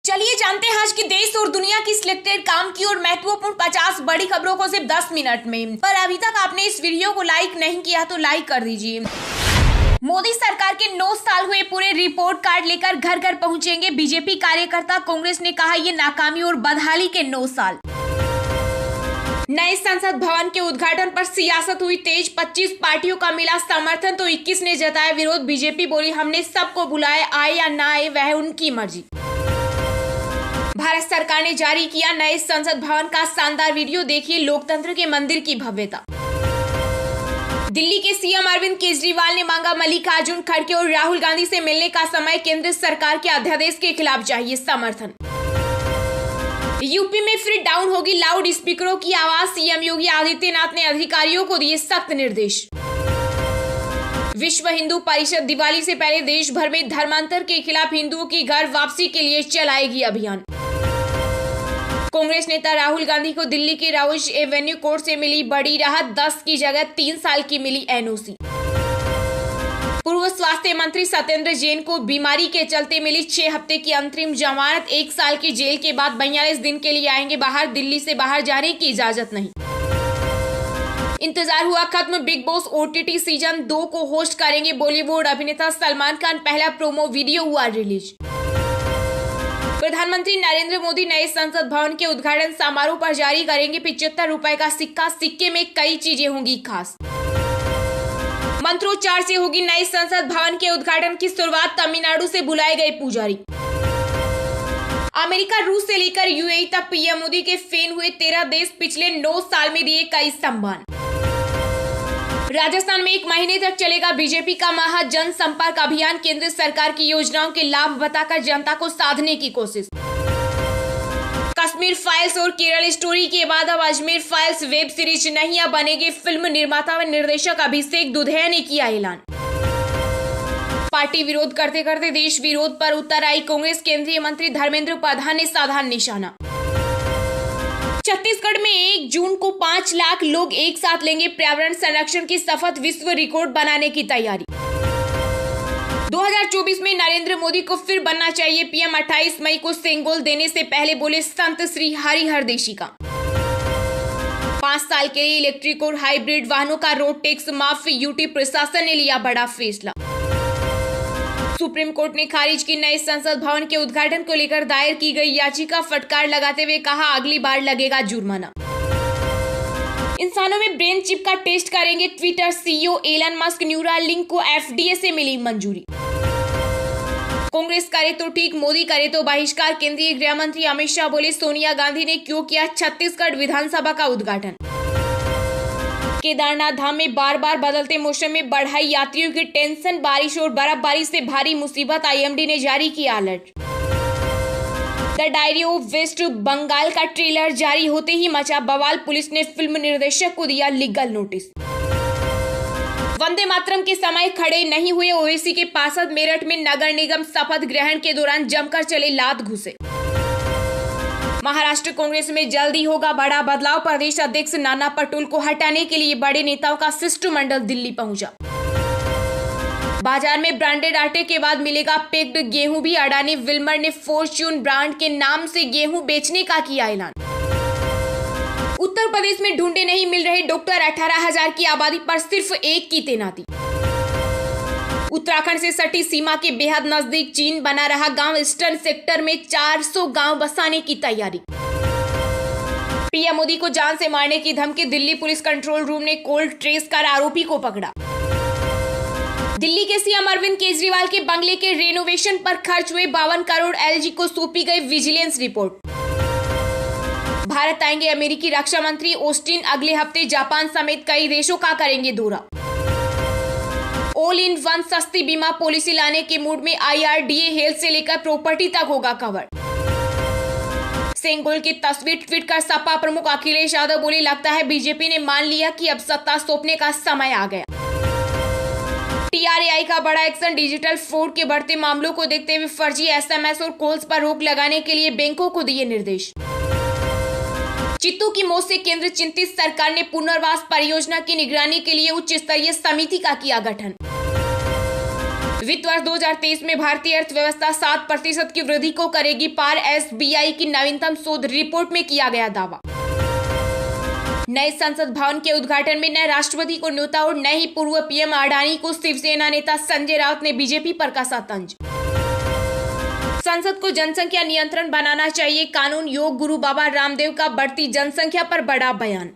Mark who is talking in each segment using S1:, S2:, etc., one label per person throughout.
S1: चलिए जानते हैं आज की देश और दुनिया की सिलेक्टेड काम की और महत्वपूर्ण 50 बड़ी खबरों को सिर्फ 10 मिनट में। पर अभी तक आपने इस वीडियो को लाइक नहीं किया तो लाइक कर दीजिए। मोदी सरकार के 9 साल हुए पूरे रिपोर्ट कार्ड लेकर घर घर पहुंचेंगे बीजेपी कार्यकर्ता। कांग्रेस ने कहा ये नाकामी और बदहाली के 9 साल। नए संसद भवन के उद्घाटन पर सियासत हुई तेज। 25 पार्टियों का मिला समर्थन तो 21 ने जताया विरोध। बीजेपी बोली हमने सबको बुलाया, आए या ना आए वह उनकी मर्जी। भारत सरकार ने जारी किया नए संसद भवन का शानदार वीडियो, देखिए लोकतंत्र के मंदिर की भव्यता। दिल्ली के सीएम अरविंद केजरीवाल ने मांगा मल्लिकार्जुन खड़गे और राहुल गांधी से मिलने का समय। केंद्र सरकार के अध्यादेश के खिलाफ चाहिए समर्थन। यूपी में फिर डाउन होगी लाउड स्पीकरों की आवाज। सीएम योगी आदित्यनाथ ने अधिकारियों को दिए सख्त निर्देश। विश्व हिंदू परिषद दिवाली से पहले देश भर में धर्मांतर के खिलाफ हिंदुओं की घर वापसी के लिए चलाएगी अभियान। कांग्रेस नेता राहुल गांधी को दिल्ली के राउज एवेन्यू कोर्ट से मिली बड़ी राहत। 10 की जगह 3 साल की मिली एनओसी। पूर्व स्वास्थ्य मंत्री सत्येंद्र जैन को बीमारी के चलते मिली 6 हफ्ते की अंतरिम जमानत। 1 साल की जेल के बाद 42 दिन के लिए आएंगे बाहर। दिल्ली से बाहर जाने की इजाजत नहीं। इंतजार हुआ खत्म, बिग बॉस ओटीटी सीजन 2 को होस्ट करेंगे बॉलीवुड अभिनेता सलमान खान। पहला प्रोमो वीडियो हुआ रिलीज। प्रधानमंत्री नरेंद्र मोदी नए संसद भवन के उद्घाटन समारोह पर जारी करेंगे 75 रुपए का सिक्का। सिक्के में कई चीजें होंगी खास। मंत्रोच्चार से होगी नए संसद भवन के उद्घाटन की शुरुआत। तमिलनाडु से बुलाए गए पुजारी। अमेरिका, रूस से लेकर यूएई तक पीएम मोदी के फैन हुए 13 देश। पिछले 9 साल में दिए कई सम्मान। राजस्थान में 1 महीने तक चलेगा बीजेपी का महा जनसंपर्क अभियान। केंद्र सरकार की योजनाओं के लाभ बताकर जनता को साधने की कोशिश। कश्मीर फाइल्स और केरल स्टोरी के बाद अब अजमेर फाइल्स वेब सीरीज नहीं, अब बनेंगे फिल्म। निर्माता व निर्देशक अभिषेक दुधैया ने किया ऐलान। पार्टी विरोध करते करते देश विरोध पर उतर आई कांग्रेस। केंद्रीय मंत्री धर्मेंद्र प्रधान ने साधा निशाना। छत्तीसगढ़ में 1 जून को 5 लाख लोग एक साथ लेंगे पर्यावरण संरक्षण की शपथ। विश्व रिकॉर्ड बनाने की तैयारी। 2024 में नरेंद्र मोदी को फिर बनना चाहिए पीएम। 28 मई को सेंगोल देने से पहले बोले संत श्री हरिहर देशिका। 5 साल के लिए इलेक्ट्रिक और हाइब्रिड वाहनों का रोड टैक्स माफ। यूटी प्रशासन ने लिया बड़ा फैसला। सुप्रीम कोर्ट ने खारिज की नए संसद भवन के उद्घाटन को लेकर दायर की गई याचिका। फटकार लगाते हुए कहा अगली बार लगेगा जुर्माना। इंसानों में ब्रेन चिप का टेस्ट करेंगे Twitter CEO Elon Musk. Neuralink को एफडीए से मिली मंजूरी। कांग्रेस करे तो ठीक, मोदी करे तो बहिष्कार। केंद्रीय गृह मंत्री अमित शाह बोले सोनिया गांधी ने क्यों किया छत्तीसगढ़ विधानसभा का उद्घाटन। केदारनाथ धाम में बार बार बदलते मौसम में बढ़ाई यात्रियों की टेंशन। बारिश और बर्फबारी से भारी मुसीबत। आईएमडी ने जारी किया अलर्ट। The diary of West Bengal का ट्रेलर जारी होते ही मचा बवाल। पुलिस ने फिल्म निर्देशक को दिया लीगल नोटिस। वंदे मातरम के समय खड़े नहीं हुए ओवैसी के पार्षद। मेरठ में नगर निगम शपथ ग्रहण के दौरान जमकर चले लात घुसे। महाराष्ट्र कांग्रेस में जल्दी होगा बड़ा बदलाव। प्रदेश अध्यक्ष नाना पटोले को हटाने के लिए बड़े नेताओं का शिष्टमंडल दिल्ली पहुंचा। बाजार में ब्रांडेड आटे के बाद मिलेगा पैक्ड गेहूं भी। अडानी विल्मर ने फॉर्च्यून ब्रांड के नाम से गेहूं बेचने का किया ऐलान। उत्तर प्रदेश में ढूंढे नहीं मिल रहे डॉक्टर। 18,000 की आबादी पर सिर्फ 1 की तैनाती। उत्तराखंड से सटी सीमा के बेहद नजदीक चीन बना रहा गांव। ईस्टर्न सेक्टर में 400 गांव बसाने की तैयारी। पीएम मोदी को जान से मारने की धमकी। दिल्ली पुलिस कंट्रोल रूम ने कोल्ड ट्रेस कर आरोपी को पकड़ा। दिल्ली के सीएम अरविंद केजरीवाल के बंगले के रेनोवेशन पर खर्च हुए 52 करोड़। एलजी को सौंपी गई विजिलेंस रिपोर्ट। भारत आएंगे अमेरिकी रक्षा मंत्री ऑस्टिन। अगले हफ्ते जापान समेत कई देशों का करेंगे दौरा। ऑल इन वन सस्ती बीमा पॉलिसी लाने के मूड में आईआरडीए। हेल्थ से लेकर प्रॉपर्टी तक होगा कवर। सेंगोल की तस्वीर ट्वीट कर सपा प्रमुख अखिलेश यादव बोले लगता है बीजेपी ने मान लिया कि अब सत्ता सौंपने का समय आ गया। टीआरएआई का बड़ा एक्शन। डिजिटल फ्रॉड के बढ़ते मामलों को देखते हुए फर्जी एसएमएस और कॉल्स पर रोक लगाने के लिए बैंकों को दिए निर्देश। चित्तू की मौत से केंद्र चिंतित। सरकार ने पुनर्वास परियोजना की निगरानी के लिए उच्च स्तरीय समिति का किया गठन। वित्त वर्ष 2023 में भारतीय अर्थव्यवस्था 7% की वृद्धि को करेगी पार, SBI की नवीनतम शोध रिपोर्ट में किया गया दावा। नए संसद भवन के उद्घाटन में नए राष्ट्रपति को न्योता और नए ही पूर्व PM अडानी को शिवसेना नेता संजय राउत ने बीजेपी पर कसा तंज। संसद को जनसंख्या नियंत्रण बनाना चाहिए कानून, योग गुरु बाबा रामदेव का बढ़ती जनसंख्या पर बड़ा बयान।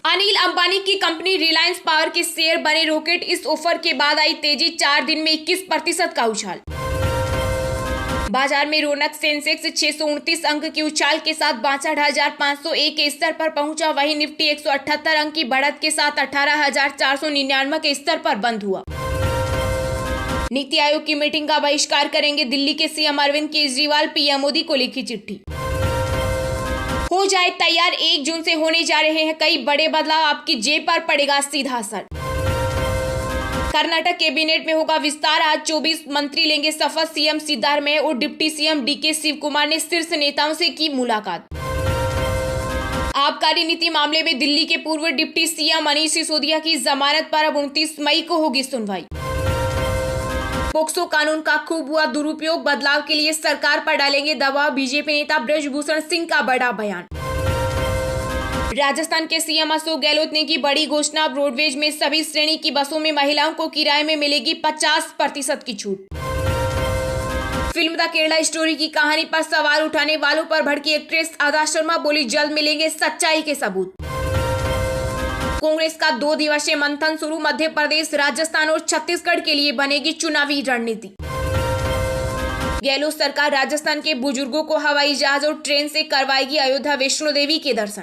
S1: अनिल अंबानी की कंपनी रिलायंस पावर के शेयर बने रॉकेट, इस ऑफर के बाद आई तेजी, 4 दिन में 21% का उछाल। बाजार में रौनक, सेंसेक्स 629 अंक की उछाल के साथ 62,501 के स्तर पर पहुंचा, वहीं निफ्टी 178 अंक की बढ़त के साथ 18,499 के स्तर पर बंद हुआ। नीति आयोग की मीटिंग का बहिष्कार करेंगे दिल्ली के CM अरविंद केजरीवाल, PM मोदी को लिखी चिट्ठी। हो जाए तैयार, 1 जून से होने जा रहे हैं कई बड़े बदलाव, आपकी जेब पर पड़ेगा सीधा असर। कर्नाटक कैबिनेट में होगा विस्तार, आज 24 मंत्री लेंगे शपथ, CM सिद्धारमैया और deputy CM DK Shiv Kumar ने शीर्ष नेताओं से की मुलाकात। आबकारी नीति मामले में दिल्ली के पूर्व डिप्टी CM मनीष सिसोदिया की जमानत पर अब 29 मई को होगी सुनवाई। पोक्सो कानून का खूब हुआ दुरुपयोग, बदलाव के लिए सरकार पर डालेंगे दबाव, बीजेपी नेता ब्रजभूषण सिंह का बड़ा बयान। राजस्थान के CM अशोक गहलोत ने की बड़ी घोषणा, रोडवेज में सभी श्रेणी की बसों में महिलाओं को किराए में मिलेगी 50% की छूट। फिल्म द केरला स्टोरी की कहानी पर सवाल उठाने वालों पर भड़की एक्ट्रेस अदा शर्मा, बोली जल्द मिलेंगे सच्चाई के सबूत। कांग्रेस का 2 दिवसीय मंथन शुरू, मध्य प्रदेश, राजस्थान और छत्तीसगढ़ के लिए बनेगी चुनावी रणनीति। गहलोत सरकार राजस्थान के बुजुर्गों को हवाई जहाज और ट्रेन से करवाएगी अयोध्या वैष्णो देवी के दर्शन।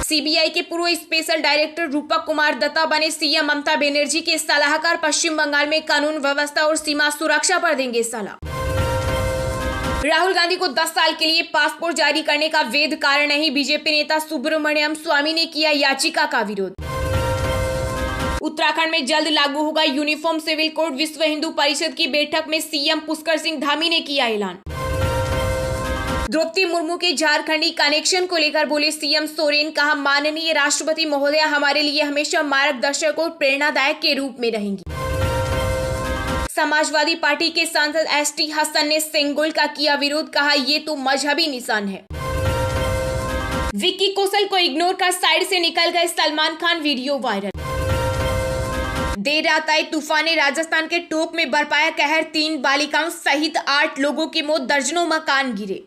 S1: CBI के पूर्व स्पेशल डायरेक्टर रूपक कुमार दत्ता बने CM ममता बनर्जी के सलाहकार, पश्चिम बंगाल में कानून व्यवस्था और सीमा सुरक्षा पर देंगे सलाह। राहुल गांधी को 10 साल के लिए पासपोर्ट जारी करने का वैध कारण नहीं, बीजेपी नेता सुब्रमण्यम स्वामी ने किया याचिका का विरोध। उत्तराखंड में जल्द लागू होगा यूनिफॉर्म सिविल कोड, विश्व हिंदू परिषद की बैठक में CM पुष्कर सिंह धामी ने किया ऐलान। द्रौपदी मुर्मू के झारखंडी कनेक्शन को लेकर बोले CM सोरेन, कहा माननीय राष्ट्रपति महोदया हमारे लिए हमेशा मार्गदर्शक और प्रेरणादायक के रूप में रहेंगी। समाजवादी पार्टी के सांसद ST हसन ने सेंगोल का किया विरोध, कहा ये तो मजहबी निशान है। विक्की कौशल को इग्नोर कर साइड से निकल गए सलमान खान, वीडियो वायरल। देर रात आई तूफान ने राजस्थान के टोंक में बरपाया कहर, 3 बालिकाओं सहित 8 लोगों की मौत, दर्जनों मकान गिरे।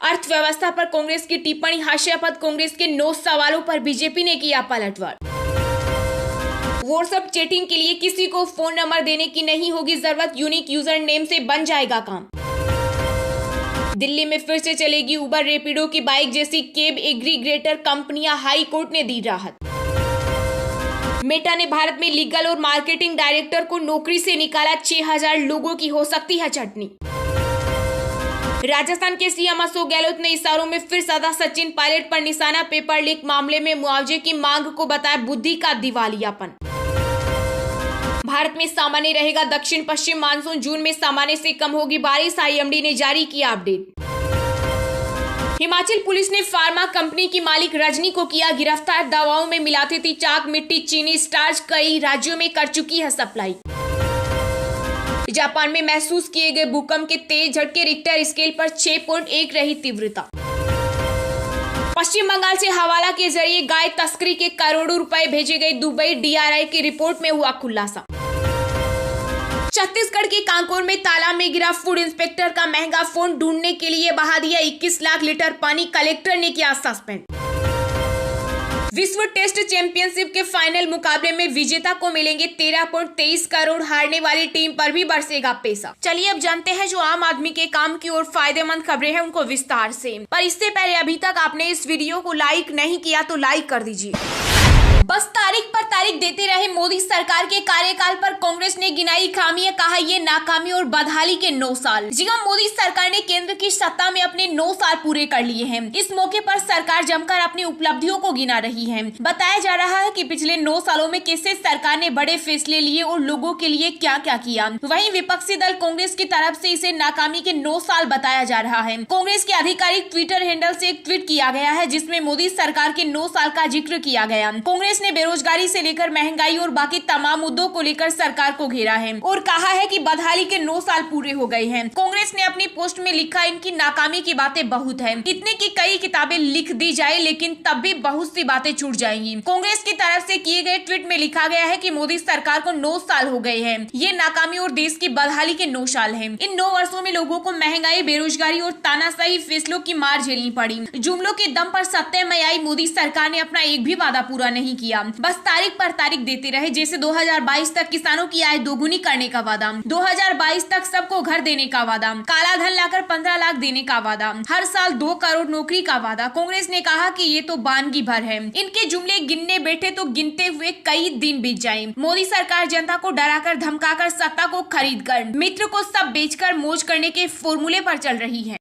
S1: अर्थव्यवस्था पर कांग्रेस की टिप्पणी, हास्यास्पद, कांग्रेस के 9 सवालों पर बीजेपी ने किया पलटवार। व्हाट्सएप चैटिंग के लिए किसी को फोन नंबर देने की नहीं होगी जरूरत, यूनिक यूजर नेम से बन जाएगा काम। दिल्ली में फिर से चलेगी उबर रैपिडो की बाइक जैसी कैब एग्रीगेटर कंपनियां, हाई कोर्ट ने दी राहत। मेटा ने भारत में लीगल और मार्केटिंग डायरेक्टर को नौकरी से निकाला, 6000 लोगों की हो सकती है चटनी। राजस्थान के CM अशोक गहलोत ने इशारों में फिर सदा सचिन पायलट पर निशाना, पेपर लीक मामले में मुआवजे की मांग को बताया बुद्धि का दिवालियापन। भारत में सामान्य रहेगा दक्षिण पश्चिम मानसून, जून में सामान्य से कम होगी बारिश, IMD ने जारी किया अपडेट। हिमाचल पुलिस ने फार्मा कंपनी की मालिक रजनी को किया गिरफ्तार, दवाओं में मिलाती थी चाक, मिट्टी, चीनी, स्टार्च, कई राज्यों में कर चुकी है सप्लाई। जापान में महसूस किए गए भूकंप के तेज झटके, रिक्टर स्केल पर 6.1 रही तीव्रता। पश्चिम बंगाल से हवाला के जरिए गाय तस्करी के करोड़ों रुपए भेजे गए दुबई, DRI की रिपोर्ट में हुआ खुलासा। छत्तीसगढ़ के कांकोर में तालाब में गिरा फूड इंस्पेक्टर का महंगा फोन, ढूंढने के लिए बहा दिया 21 लाख लीटर पानी, कलेक्टर ने किया सस्पेंड। विश्व टेस्ट चैंपियनशिप के फाइनल मुकाबले में विजेता को मिलेंगे 13.23 करोड़, हारने वाली टीम पर भी बरसेगा पैसा। चलिए अब जानते हैं जो आम आदमी के काम की और फायदेमंद खबरें हैं उनको विस्तार से। पर इससे पहले अभी तक आपने इस वीडियो को लाइक नहीं किया तो लाइक कर दीजिए। बस तारीख पर तारीख देते रहे मोदी सरकार के कार्यकाल पर कांग्रेस ने गिनाई खामियां, कहा ये नाकामी और बदहाली के 9 साल। जी हां, मोदी सरकार ने केंद्र की सत्ता में अपने 9 साल पूरे कर लिए हैं। इस मौके पर सरकार जमकर अपनी उपलब्धियों को गिना रही है। बताया जा रहा है कि पिछले 9 सालों में कैसे सरकार ने बड़े फैसले लिए और लोगों के लिए क्या क्या किया। वहीं विपक्षी दल कांग्रेस की तरफ से इसे नाकामी के 9 साल बताया जा रहा है। कांग्रेस के आधिकारिक ट्विटर हैंडल से एक ट्वीट किया गया है जिसमें मोदी सरकार के 9 साल का जिक्र किया गया। कांग्रेस ने बेरोजगारी से लेकर महंगाई और बाकी तमाम मुद्दों को लेकर सरकार को घेरा है और कहा है कि बदहाली के 9 साल पूरे हो गए हैं। कांग्रेस ने अपनी पोस्ट में लिखा, इनकी नाकामी की बातें बहुत है, इतने की कई किताबें लिख दी जाए लेकिन तब भी बहुत सी बातें छूट जाएंगी। कांग्रेस की तरफ से किए गए ट्वीट में लिखा गया है कि मोदी सरकार को 9 साल हो गए हैं, ये नाकामी और देश की बदहाली के 9 साल हैं। इन 9 वर्षों में लोगों को महंगाई, बेरोजगारी और तानाशाही फैसलों की मार झेलनी पड़ी। जुमलों के दम पर सत्ता में आई मोदी सरकार ने अपना एक भी वादा पूरा नहीं किया, बस तारीख पर तारीख देते रहे। जैसे 2022 तक किसानों की आय दोगुनी करने का वादा, 2022 तक सबको घर देने का वादा, काला धन लाकर 15 लाख देने का वादा, हर साल 2 करोड़ नौकरी का वादा। कांग्रेस ने कहा कि ये तो वानगी भर है, इनके जुमले गिनने बैठे तो गिनते हुए कई दिन बीत जाए। मोदी सरकार जनता को डराकर धमकाकर सत्ता को खरीद कर मित्र को सब बेचकर मौज करने के फॉर्मूले पर चल रही है।